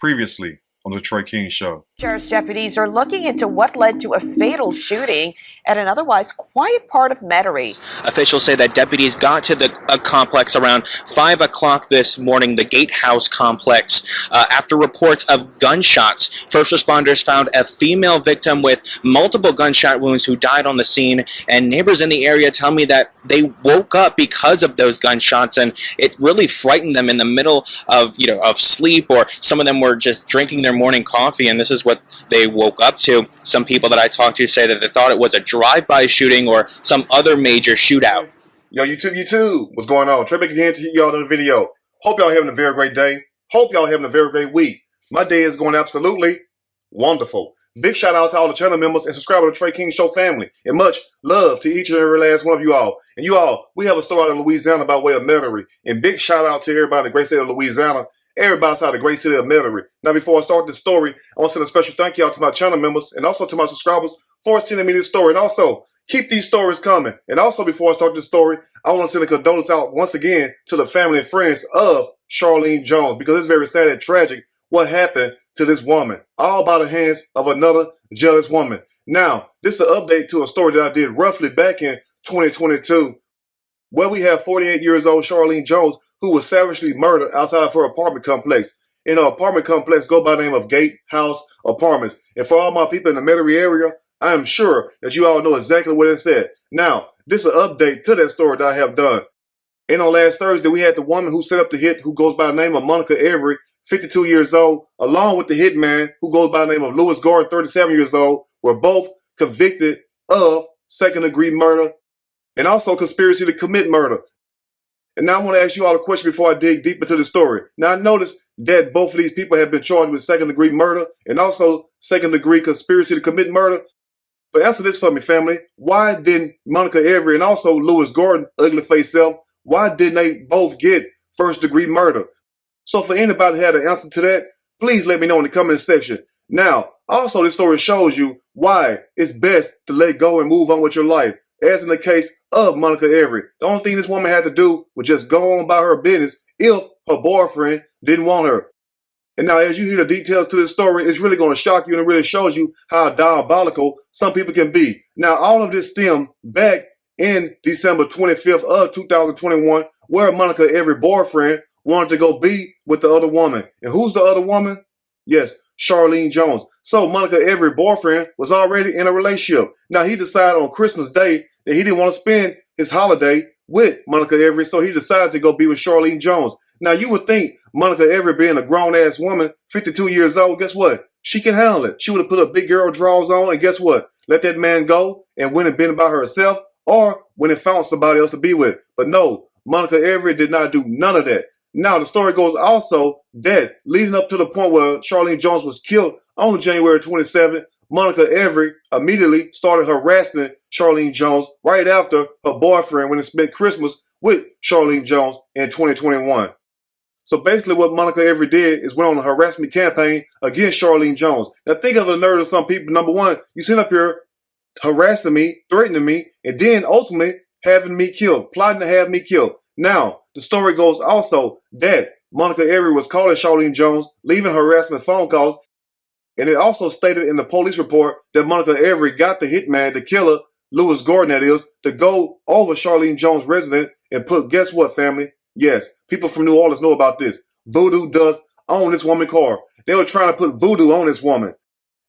Previously on the Trey King Show. Sheriff's deputies are looking into what led to a fatal shooting at an otherwise quiet part of Metairie. Officials say that deputies got to the complex around 5 o'clock this morning, the Gatehouse complex, after reports of gunshots. First responders found a female victim with multiple gunshot wounds who died on the scene, and neighbors in the area tell me that they woke up because of those gunshots, and it really frightened them in the middle of sleep, or some of them were just drinking their morning coffee, and this is what they woke up to. Some people that I talked to say that they thought it was a drive-by shooting or some other major shootout. Yo, YouTube, what's going on? Trey back again to hit y'all another video. Hope y'all having a very great day. Hope y'all having a very great week. My day is going absolutely wonderful. Big shout out to all the channel members and subscribers to the Trey King Show family. And much love to each and every last one of you all. And you all, we have a story out of Louisiana by way of Metairie. And big shout out to everybody in the great state of Louisiana. Everybody outside the great city of Metairie. Now, before I start this story, I want to send a special thank you out to my channel members and also to my subscribers for sending me this story. And also, keep these stories coming. And also, before I start this story, I want to send a condolence out once again to the family and friends of Charlene Jones, because it's very sad and tragic what happened to this woman, all by the hands of another jealous woman. Now, this is an update to a story that I did roughly back in 2022, where we have 48 years old Charlene Jones, who was savagely murdered outside of her apartment complex. In her apartment complex go by the name of Gatehouse Apartments. And for all my people in the Metairie area, I am sure that you all know exactly what it said. Now, this is an update to that story that I have done. And on last Thursday, we had the woman who set up the hit, who goes by the name of Monica Avery, 52 years old, along with the hitman, who goes by the name of Louis Gordon, 37 years old, were both convicted of second-degree murder and also conspiracy to commit murder. And now I want to ask you all a question before I dig deep into the story. Now, I noticed that both of these people have been charged with second-degree murder and also second-degree conspiracy to commit murder. But answer this for me, family. Why didn't Monica Avery and also Louis Gordon, ugly face self, why didn't they both get first-degree murder? So for anybody who had an answer to that, please let me know in the comment section. Now, also this story shows you why it's best to let go and move on with your life. As in the case of Monica Avery, the only thing this woman had to do was just go on about her business if her boyfriend didn't want her. And now as you hear the details to this story, it's really going to shock you, and it really shows you how diabolical some people can be. Now, all of this stemmed back in December 25th of 2021, where Monica Avery's boyfriend wanted to go be with the other woman. And who's the other woman? Yes, Charlene Jones. So Monica Avery's boyfriend was already in a relationship. Now, he decided on Christmas Day that he didn't want to spend his holiday with Monica Avery, so he decided to go be with Charlene Jones. Now, you would think Monica Avery, being a grown-ass woman, 52 years old, guess what? She can handle it. She would have put a big girl drawers on, and guess what? Let that man go and went and been by herself, or when it found somebody else to be with. But no, Monica Avery did not do none of that. Now, the story goes also that leading up to the point where Charlene Jones was killed on January 27th, Monica Avery immediately started harassing Charlene Jones right after her boyfriend went and spent Christmas with Charlene Jones in 2021. So basically what Monica Avery did is went on a harassment campaign against Charlene Jones. Now think of the nerve of some people. Number one, you sit up here harassing me, threatening me, and then ultimately having me killed, plotting to have me killed. Now, the story goes also that Monica Avery was calling Charlene Jones, leaving harassment phone calls, and it also stated in the police report that Monica Avery got the hitman, the killer, Louis Gordon that is, to go over Charlene Jones' residence and put, guess what, family? Yes, people from New Orleans know about this. Voodoo does own this woman's car. They were trying to put voodoo on this woman.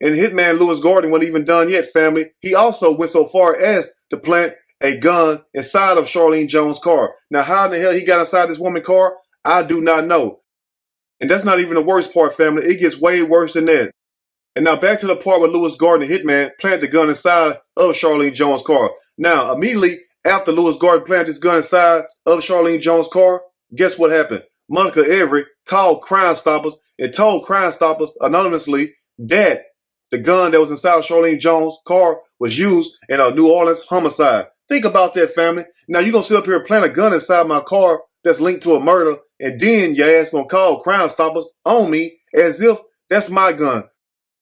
And hitman Louis Gordon wasn't even done yet, family. He also went so far as to plant a gun inside of Charlene Jones' car. Now, how in the hell he got inside this woman's car, I do not know. And that's not even the worst part, family. It gets way worse than that. And now back to the part where Louis Gordon, the hitman, planted the gun inside of Charlene Jones' car. Now, immediately after Louis Gordon planted this gun inside of Charlene Jones' car, guess what happened? Monica Avery called Crime Stoppers and told Crime Stoppers anonymously that the gun that was inside of Charlene Jones' car was used in a New Orleans homicide. Think about that, family. Now, you're going to sit up here and plant a gun inside my car that's linked to a murder, and then your ass going to call Crime Stoppers on me as if that's my gun.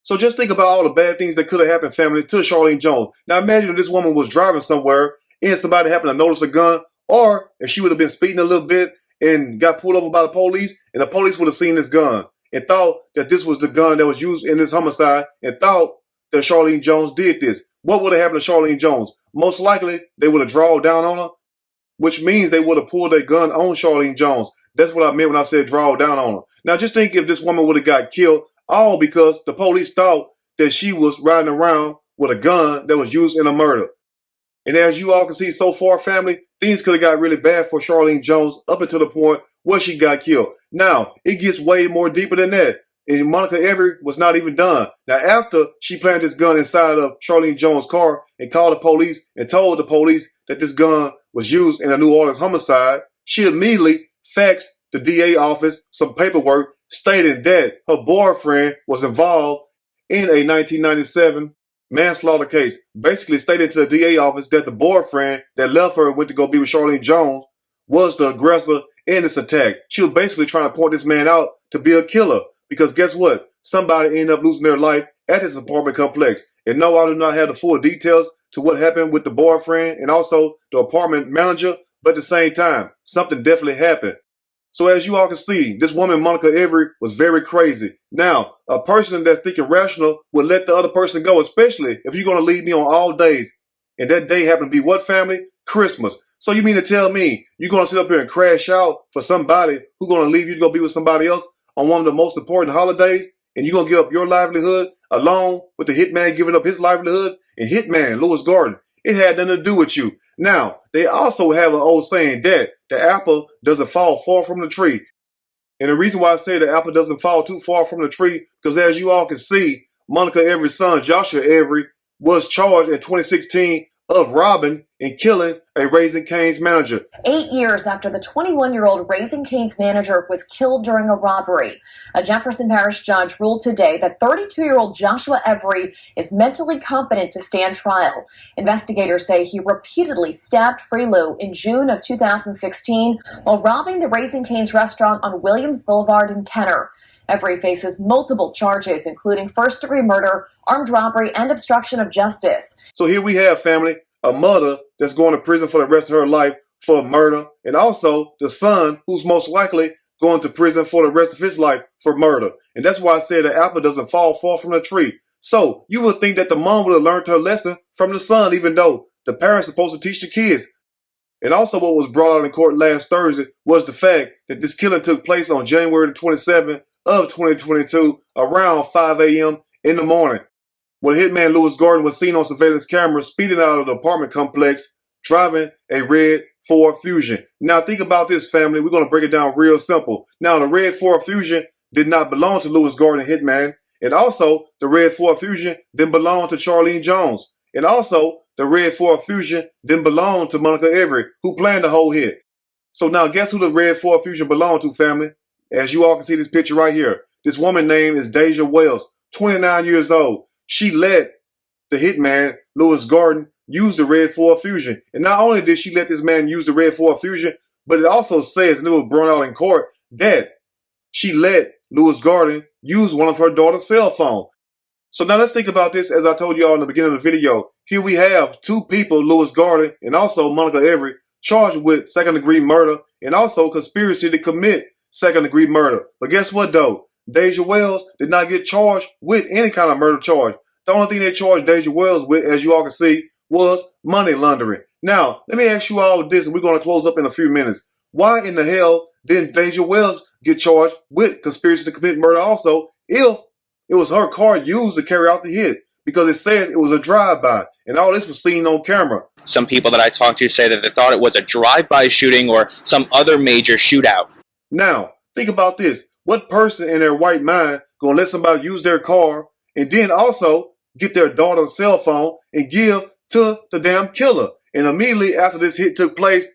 So just think about all the bad things that could have happened, family, to Charlene Jones. Now, imagine if this woman was driving somewhere and somebody happened to notice a gun, or if she would have been speeding a little bit and got pulled over by the police, and the police would have seen this gun. and thought that this was the gun that was used in this homicide and thought that Charlene Jones did this. What would have happened to Charlene Jones? Most likely, they would have drawn down on her, which means they would have pulled their gun on Charlene Jones. That's what I meant when I said draw down on her. Now, just think if this woman would have got killed, all because the police thought that she was riding around with a gun that was used in a murder. And as you all can see so far, family, things could have got really bad for Charlene Jones up until the point where she got killed. Now, it gets way more deeper than that. And Monica Avery was not even done. Now, after she planted this gun inside of Charlene Jones' car and called the police and told the police that this gun was used in a New Orleans homicide, she immediately faxed the DA office some paperwork stating that her boyfriend was involved in a 1997 manslaughter case, basically stated to the DA office that the boyfriend that left her and went to go be with Charlene Jones was the aggressor in this attack. She was basically trying to point this man out to be a killer because guess what? Somebody ended up losing their life at this apartment complex. And no, I do not have the full details to what happened with the boyfriend and also the apartment manager, but at the same time, something definitely happened. So as you all can see, this woman, Monica Avery, was very crazy. Now, a person that's thinking rational would let the other person go, especially if you're going to leave me on all days. And that day happened to be what, family? Christmas. So you mean to tell me you're going to sit up here and crash out for somebody who's going to leave you to go be with somebody else on one of the most important holidays? And you're going to give up your livelihood along with the hitman giving up his livelihood? And hitman, Louis Gordon, it had nothing to do with you. Now, they also have an old saying that the apple doesn't fall far from the tree. And the reason why I say the apple doesn't fall too far from the tree, because as you all can see, Monica Avery's son, Joshua Avery, was charged in 2016 of robbing and killing a Raising Cane's manager. 8 years after the 21-year-old Raising Cane's manager was killed during a robbery, a Jefferson Parish judge ruled today that 32-year-old Joshua Avery is mentally competent to stand trial. Investigators say he repeatedly stabbed Freelou in June of 2016 while robbing the Raising Cane's restaurant on Williams Boulevard in Kenner. Avery faces multiple charges, including first-degree murder, armed robbery, and obstruction of justice. So here we have, family, a mother that's going to prison for the rest of her life for murder, and also the son who's most likely going to prison for the rest of his life for murder. And that's why I said the apple doesn't fall far from the tree. So you would think that the mom would have learned her lesson from the son, even though the parents are supposed to teach the kids. And also what was brought out in court last Thursday was the fact that this killing took place on January 27th of 2022 around 5 a.m. in the morning, when hitman Louis Gordon was seen on surveillance camera speeding out of the apartment complex driving a red Ford Fusion. Now think about this, family. We're going to break it down real simple. Now the red Ford Fusion did not belong to Louis Gordon hitman, and also the red Ford Fusion didn't belong to Charlene Jones, and also the red Ford Fusion didn't belong to Monica Avery, who planned the whole hit. So now guess who the red Ford Fusion belonged to, family? As you all can see this picture right here, this woman name is Deja Wells, 29 years old. She let the hitman, Louis Gordon, use the red Ford Fusion. And not only did she let this man use the red Ford Fusion, but it also says, and it was brought out in court, that she let Louis Gordon use one of her daughter's cell phone. So now let's think about this. As I told you all in the beginning of the video, here we have two people, Louis Gordon and also Monica Avery, charged with second-degree murder and also conspiracy to commit second-degree murder. But guess what, though? Deja Wells did not get charged with any kind of murder charge. The only thing they charged Deja Wells with, as you all can see, was money laundering. Now, let me ask you all this, and we're going to close up in a few minutes. Why in the hell didn't Deja Wells get charged with conspiracy to commit murder also if it was her car used to carry out the hit? Because it says it was a drive-by, and all this was seen on camera. Some people that I talked to say that they thought it was a drive-by shooting or some other major shootout. Now, think about this. What person in their white mind gonna let somebody use their car and then also get their daughter's cell phone and give to the damn killer? And immediately after this hit took place,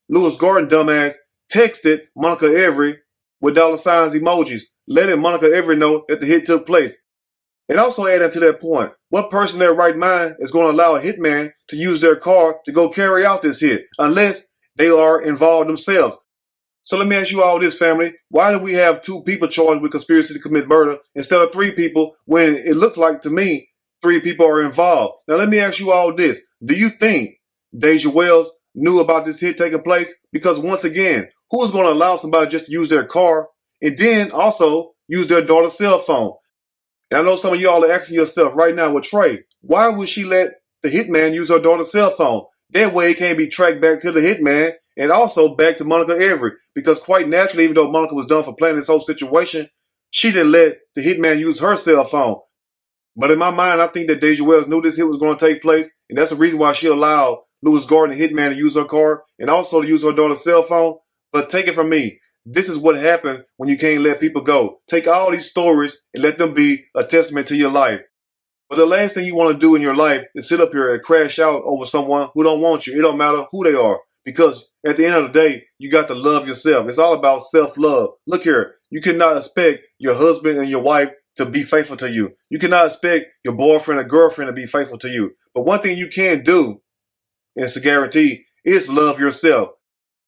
Louis Gordon dumbass texted Monica Avery with dollar signs emojis, letting Monica Avery know that the hit took place. And also adding to that point, what person in their right mind is going to allow a hitman to use their car to go carry out this hit unless they are involved themselves? So let me ask you all this, family. Why do we have two people charged with conspiracy to commit murder instead of three people when it looks like to me three people are involved? Now let me ask you all this. Do you think Deja Wells knew about this hit taking place? Because once again, who is going to allow somebody just to use their car and then also use their daughter's cell phone. And I know some of y'all are asking yourself right now with Trey, why would she let the hitman use her daughter's cell phone? That way it can't be tracked back to the hitman and also back to Monica Avery. Because quite naturally, even though Monica was done for planning this whole situation, she didn't let the hitman use her cell phone. But in my mind, I think that Deja Wells knew this hit was going to take place, and that's the reason why she allowed Louis Gordon, the hitman, to use her car and also to use her daughter's cell phone. But take it from me, this is what happened when you can't let people go. Take all these stories and let them be a testament to your life. But the last thing you want to do in your life is sit up here and crash out over someone who don't want you. It don't matter who they are, because at the end of the day, you got to love yourself. It's all about self-love. Look here, you cannot expect your husband and your wife to be faithful to you. You cannot expect your boyfriend or girlfriend to be faithful to you. But one thing you can do, and it's a guarantee, is love yourself.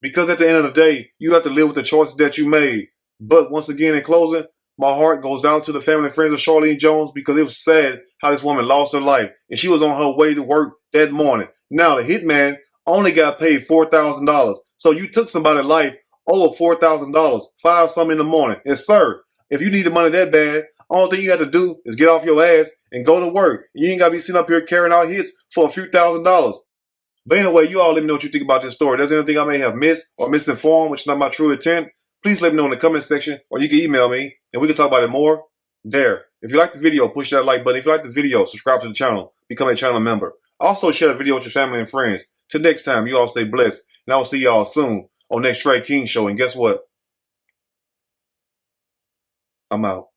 Because at the end of the day, you have to live with the choices that you made. But once again, in closing, my heart goes out to the family and friends of Charlene Jones, because it was sad how this woman lost her life. And she was on her way to work that morning. Now, the hitman only got paid $4,000. So you took somebody's life over $4,000, 5 something in the morning. And sir, if you need the money that bad, only thing you have to do is get off your ass and go to work. You ain't got to be sitting up here carrying out hits for a few $1,000s. But anyway, you all let me know what you think about this story. If there's anything I may have missed or misinformed, which is not my true intent, please let me know in the comment section, or you can email me and we can talk about it more there. If you like the video, push that like button. If you like the video, subscribe to the channel, become a channel member. Also share the video with your family and friends. Till next time, you all stay blessed, and I will see y'all soon on next Trey King Show. And guess what? I'm out.